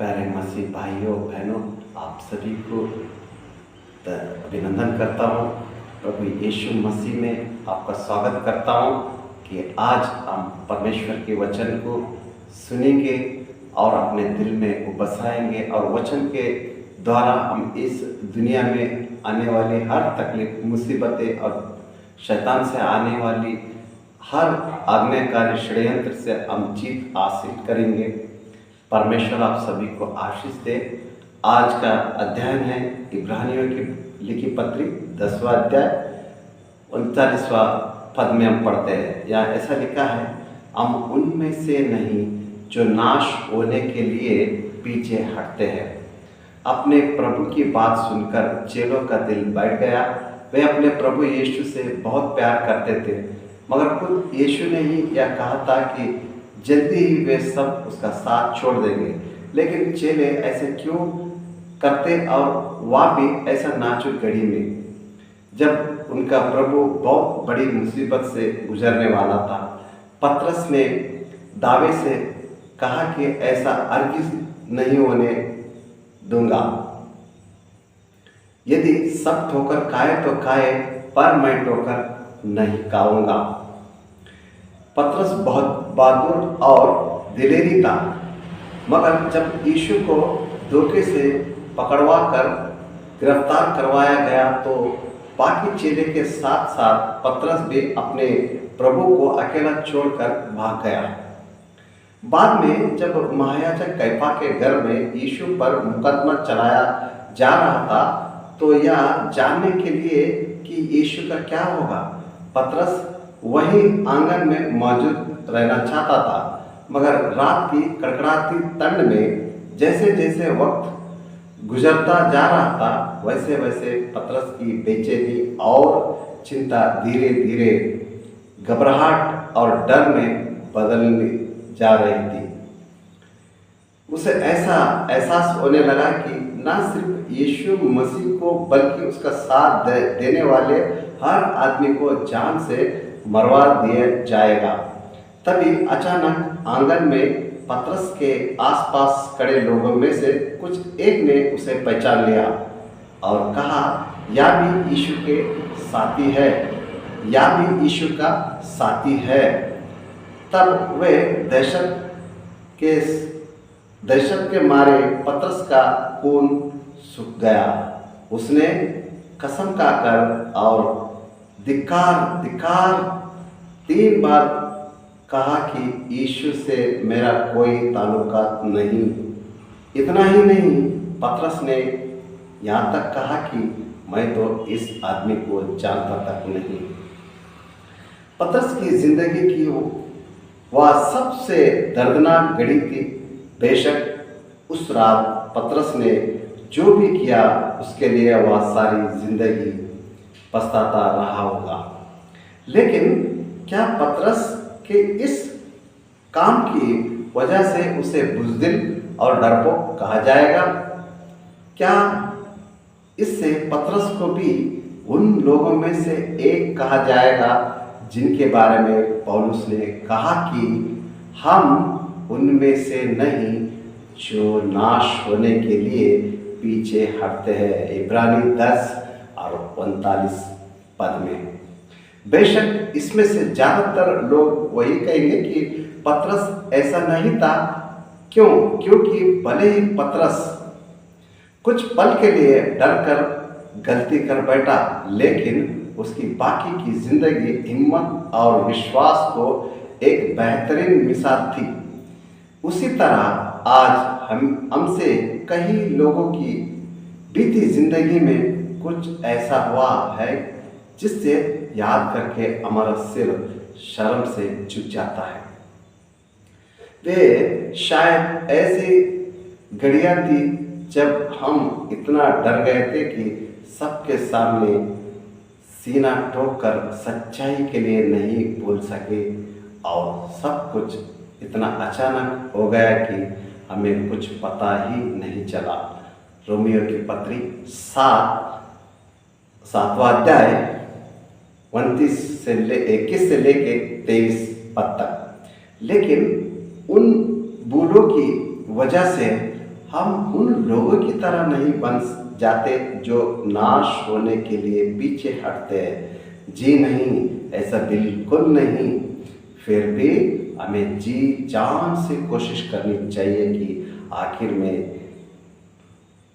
प्यारे मसीह भाइयों बहनों, आप सभी को अभिनंदन करता हूँ। प्रभु यीशु मसीह में आपका स्वागत करता हूँ कि आज हम परमेश्वर के वचन को सुनेंगे और अपने दिल में वो बसाएंगे और वचन के द्वारा हम इस दुनिया में आने वाली हर तकलीफ, मुसीबतें और शैतान से आने वाली हर आज्ञाकारी षड्यंत्र से हम जीत हासिल करेंगे। परमेश्वर आप सभी को आशीष दे। आज का अध्ययन है इब्रानियों की लिखी पत्री 10वां अध्याय 39वां पद में हम पढ़ते हैं। यहाँ ऐसा लिखा है, हम उनमें से नहीं जो नाश होने के लिए पीछे हटते हैं। अपने प्रभु की बात सुनकर चेलों का दिल बैठ गया। वे अपने प्रभु यीशु से बहुत प्यार करते थे, मगर खुद यीशु ने ही यह कहा था कि जल्दी ही वे सब उसका साथ छोड़ देंगे। लेकिन चेले ऐसे क्यों करते, और वह भी ऐसा नाजुक घड़ी में जब उनका प्रभु बहुत बड़ी मुसीबत से गुजरने वाला था। पतरस ने दावे से कहा कि ऐसा हरगिज़ नहीं होने दूंगा। यदि सब ठोकर खाए तो खाए, पर मैं ठोकर नहीं खाऊंगा। पतरस बहुत बहादुर और दिलेरी था, मगर जब यीशु को धोखे से पकड़वा कर गिरफ्तार करवाया गया तो बाकी चेले के साथ साथ पतरस भी अपने प्रभु को अकेला छोड़कर भाग गया। बाद में जब महायाजक कैफा के घर में यीशु पर मुकदमा चलाया जा रहा था, तो यह जानने के लिए कि यीशु का क्या होगा, पतरस वही आंगन में मौजूद रहना चाहता था। मगर रात की कड़कड़ाती ठंड में जैसे जैसे वक्त गुजरता जा रहा था, वैसे वैसे पतरस की बेचैनी और चिंता धीरे धीरे घबराहट और डर में बदलने जा रही थी। उसे ऐसा एहसास होने लगा कि न सिर्फ यीशु मसीह को बल्कि उसका साथ देने वाले हर आदमी को जान से मरवा दिया जाएगा। तभी अचानक आंगन में पतरस के आसपास खड़े लोगों में से कुछ एक ने उसे पहचान लिया और कहा, यह भी यीशु के साथी है, यह भी यीशु का साथी है। तब वे दहशत के मारे पतरस का खून सूख गया। उसने कसम खाकर और धिक्कार 3 बार कहा कि यीशु से मेरा कोई ताल्लुकात नहीं। इतना ही नहीं, पतरस ने यहाँ तक कहा कि मैं तो इस आदमी को जानता तक नहीं। पतरस की जिंदगी की वह सबसे दर्दनाक घड़ी थी। बेशक उस रात पतरस ने जो भी किया उसके लिए वह सारी जिंदगी पछताता रहा होगा। लेकिन क्या पतरस के इस काम की वजह से उसे बुज़दिल और डरपोक कहा जाएगा? क्या इससे पतरस को भी उन लोगों में से एक कहा जाएगा जिनके बारे में पौलुस ने कहा कि हम उनमें से नहीं जो नाश होने के लिए पीछे हटते हैं। इब्रानी 10 और 39 पद में। बेशक इसमें से ज़्यादातर लोग वही कहेंगे कि पतरस ऐसा नहीं था। क्योंकि भले ही पतरस कुछ पल के लिए डर कर गलती कर बैठा, लेकिन उसकी बाकी की जिंदगी हिम्मत और विश्वास को एक बेहतरीन मिसाल थी। उसी तरह आज हमसे कई लोगों की बीती जिंदगी में कुछ ऐसा हुआ है जिससे याद करके हमारा सिर शर्म से झुक जाता है। वे शायद ऐसी घड़ियां थी जब हम इतना डर गए थे कि सबके सामने सीना ठोक कर सच्चाई के लिए नहीं बोल सके, और सब कुछ इतना अचानक हो गया कि हमें कुछ पता ही नहीं चला। रोमियो की पत्री 7वां अध्याय 21 से लेके 23 पद तक। लेकिन उन भूलों की वजह से हम उन लोगों की तरह नहीं बन जाते जो नाश होने के लिए पीछे हटते हैं। जी नहीं, ऐसा बिल्कुल नहीं। फिर भी हमें जी जान से कोशिश करनी चाहिए कि आखिर में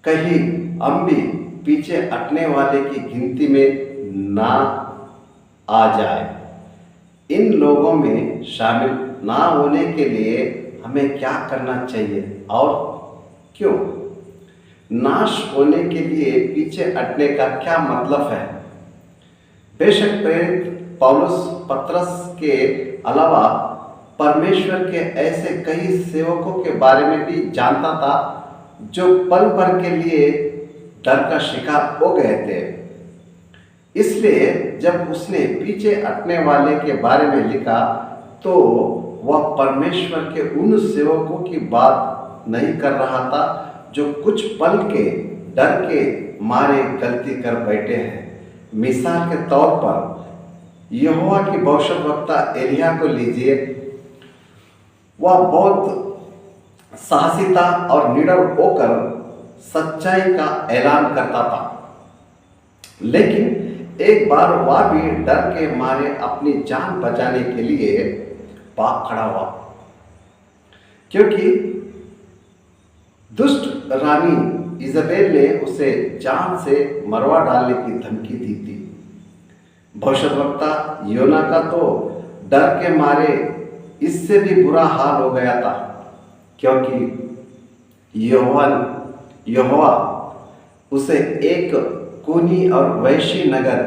कहीं हम भी पीछे हटने वाले की गिनती में ना आ जाए। इन लोगों में शामिल ना होने के लिए हमें क्या करना चाहिए और क्यों? नाश होने के लिए पीछे हटने का क्या मतलब है? बेशक प्रेरित पौलुस पतरस के अलावा परमेश्वर के ऐसे कई सेवकों के बारे में भी जानता था जो पल भर के लिए डर का शिकार हो गए थे। इसलिए जब उसने पीछे हटने वाले के बारे में लिखा तो वह परमेश्वर के उन सेवकों की बात नहीं कर रहा था जो कुछ पल के डर के मारे गलती कर बैठे हैं। मिसाल के तौर पर यहोवा की भविष्यद्वक्ता एलिया को लीजिए। वह बहुत साहसी था और निडर होकर सच्चाई का ऐलान करता था, लेकिन एक बार वह भी डर के मारे अपनी जान बचाने के लिए भाग खड़ा हुआ, क्योंकि दुष्ट रानी इज़बेल ने उसे जान से मरवा डालने की धमकी दी थी। भविष्यद्वक्ता योना का तो डर के मारे इससे भी बुरा हाल हो गया था, क्योंकि यहोवा उसे एक खूनी और वैश्य नगर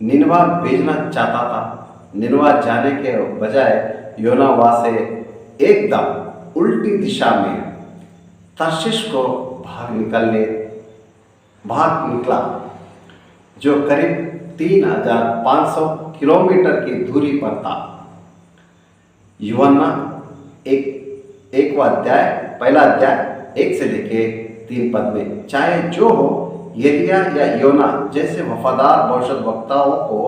निनवा भेजना चाहता था। निनवा जाने के बजाय योना वहाँ से एकदम उल्टी दिशा में तर्शीश को भाग निकला, जो करीब 3500 किलोमीटर की दूरी पर था। यूहन्ना पहला अध्याय 1 से लेके 3 पद में, चाहे जो हो, एलिया या योना जैसे वफादार भविष्यद्वक्ताओं को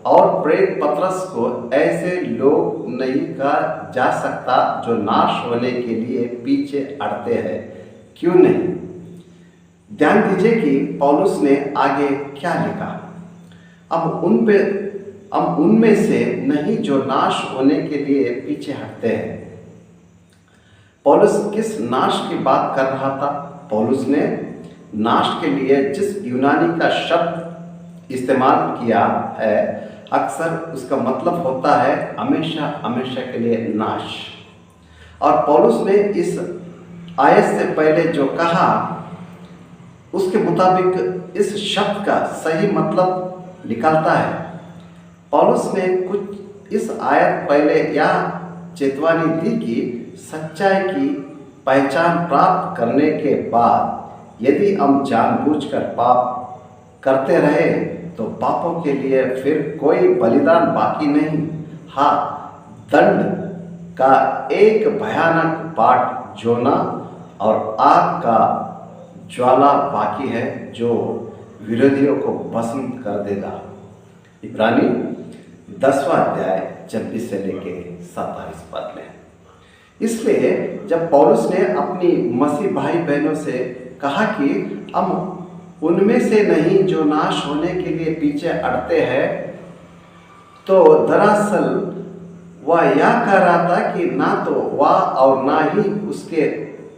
और प्रेरित पतरस को ऐसे लोग नहीं कहा जा सकता जो नाश होने के लिए पीछे हटते हैं। क्यों नहीं? ध्यान दीजिए कि पौलुस ने आगे क्या लिखा। अब उनमें से नहीं जो नाश होने के लिए पीछे हटते हैं। पौलुस किस नाश की बात कर रहा था? पौलुस ने नाश के लिए जिस यूनानी का शब्द इस्तेमाल किया है, अक्सर उसका मतलब होता है हमेशा हमेशा के लिए नाश। और पौलुस ने इस आयत से पहले जो कहा उसके मुताबिक इस शब्द का सही मतलब निकलता है। पौलुस ने कुछ इस आयत पहले यह चेतावनी दी कि सच्चाई की पहचान प्राप्त करने के बाद यदि हम जानबूझकर पाप करते रहे तो पापों के लिए फिर कोई बलिदान बाकी नहीं। हाँ, दंड का एक भयानक पाठ जोना और आग का ज्वाला बाकी है जो विरोधियों को भस्म कर देगा। इब्रानी 10वां अध्याय 26 से लेके 27 पद में। इसलिए जब पौलुस ने अपनी मसीह भाई बहनों से कहा कि हम उनमें से नहीं जो नाश होने के लिए पीछे हटते हैं, तो दरअसल वह यह कह रहा था कि ना तो वह और ना ही उसके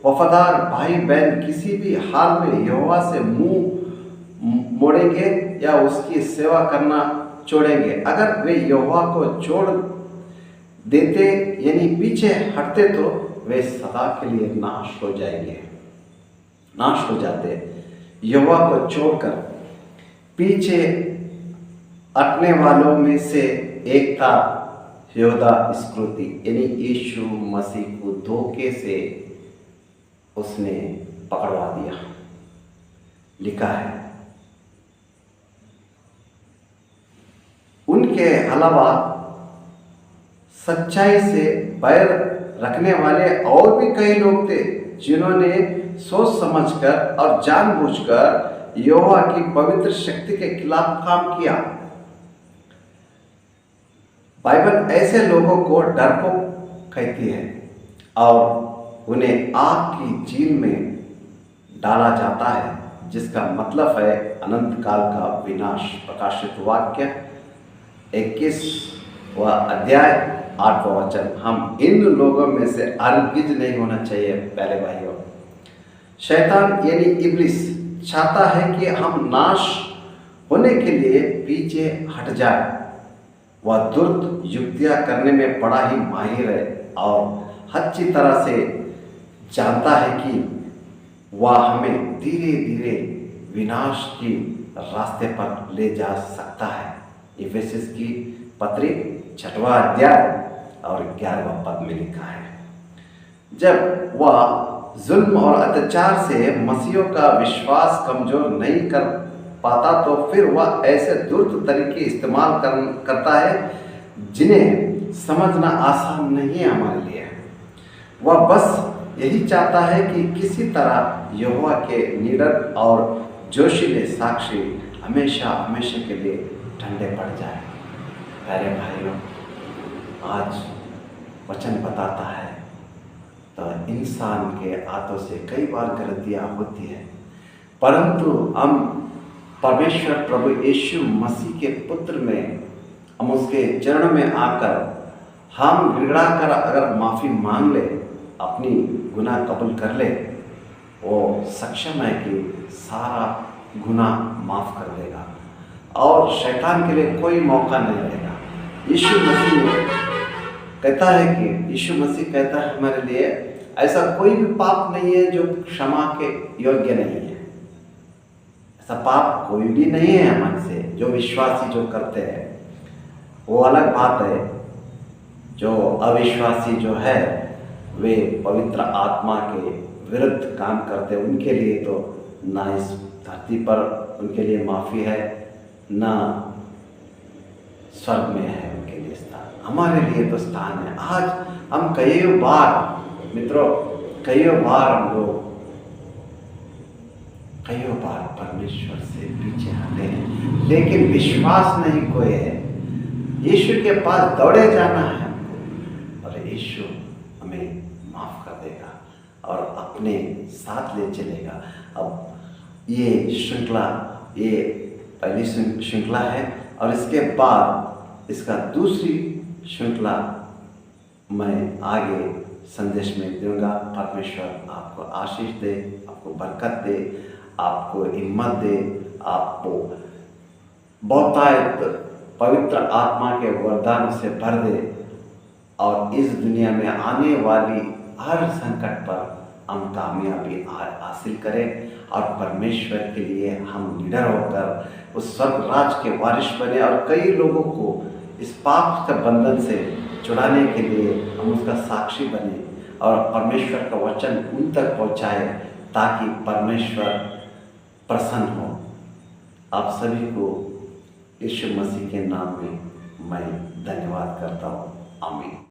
वफादार भाई बहन किसी भी हाल में यहोवा से मुंह मोड़ेंगे या उसकी सेवा करना छोड़ेंगे। अगर वे यहोवा को छोड़ देते यानी पीछे हटते तो वे सदा के लिए नाश हो जाएंगे, नाश हो जाते। यहोवा को छोड़कर पीछे हटने वालों में से एक था यहूदा इस्करियोती, यानी यीशु मसीह को धोखे से उसने पकड़वा दिया। लिखा है उनके अलावा सच्चाई से बैर रखने वाले और भी कई लोग थे जिन्होंने सोच समझकर और जानबूझकर यहोवा की पवित्र शक्ति के खिलाफ काम किया। बाइबल ऐसे लोगों को डरपोक कहती है और उन्हें आग की झील में डाला जाता है, जिसका मतलब है अनंत काल का विनाश। प्रकाशित वाक्य 21वां अध्याय 8वां वचन। हम इन लोगों में से हरगिज नहीं होना चाहिए। प्यारे भाइयों, शैतान यानी इब्लिस चाहता है कि हम नाश होने के लिए पीछे हट जाए। वह दुर्त युक्तियां करने में बड़ा ही माहिर है और अच्छी तरह से जानता है कि वह हमें धीरे धीरे विनाश की रास्ते पर ले जा सकता है। इफिसियों की पत्री 6वां अध्याय और 11वां पद में लिखा है, जब वह जुल्म और अत्याचार से मसीहों का विश्वास कमजोर नहीं कर पाता तो फिर वह ऐसे दुर्त तरीके इस्तेमाल करता है जिन्हें समझना आसान नहीं है हमारे लिए। वह बस यही चाहता है कि किसी तरह यहोवा के निडर और जोशीले साक्षी हमेशा हमेशा के लिए ठंडे पड़ जाए। प्यारे भाइयों, आज वचन बताता है तो इंसान के हाथों से कई बार गलतियां होती हैं, परंतु हम परमेश्वर प्रभु यीशु मसीह के पुत्र में हम उसके चरण में आकर हम गिड़गड़ा कर अगर माफ़ी मांग ले, अपनी गुनाह कबूल कर ले, वो सक्षम है कि सारा गुनाह माफ़ कर देगा और शैतान के लिए कोई मौका नहीं रहेगा। यीशु मसीह कहता है कि यीशु मसीह कहता है हमारे लिए ऐसा कोई भी पाप नहीं है जो क्षमा के योग्य नहीं है। ऐसा पाप कोई भी नहीं है हमारे से, जो विश्वासी जो करते हैं वो अलग बात है। जो अविश्वासी जो है वे पवित्र आत्मा के विरुद्ध काम करते हैं, उनके लिए तो ना इस धरती पर उनके लिए माफ़ी है, ना स्वर्ग में है उनके लिए स्थान। हमारे लिए तो स्थान है। आज हम कई बार मित्रों, कई बार हम लोग कई बार परमेश्वर से पीछे हटे हैं, लेकिन विश्वास नहीं कोई है। यीशु के पास दौड़े जाना है हमको और यीशु हमें माफ़ कर देगा और अपने साथ ले चलेगा। अब ये श्रृंखला, ये पहली श्रृंखला है और इसके बाद इसका दूसरी श्रृंखला मैं आगे संदेश में दूंगा। परमेश्वर आपको आशीष दे, आपको बरकत दे, आपको हिम्मत दे, आपको बहुतायत पवित्र आत्मा के वरदानों से भर दे और इस दुनिया में आने वाली हर संकट पर हम कामयाबी हासिल करें और परमेश्वर के लिए हम निडर होकर उस स्वर्ग राज के वारिस बने और कई लोगों को इस पाप के बंधन से छुड़ाने के लिए हम उसका साक्षी बने और परमेश्वर का वचन उन तक पहुंचाए ताकि परमेश्वर प्रसन्न हो। आप सभी को यीशु मसीह के नाम में मैं धन्यवाद करता हूँ। आमीन।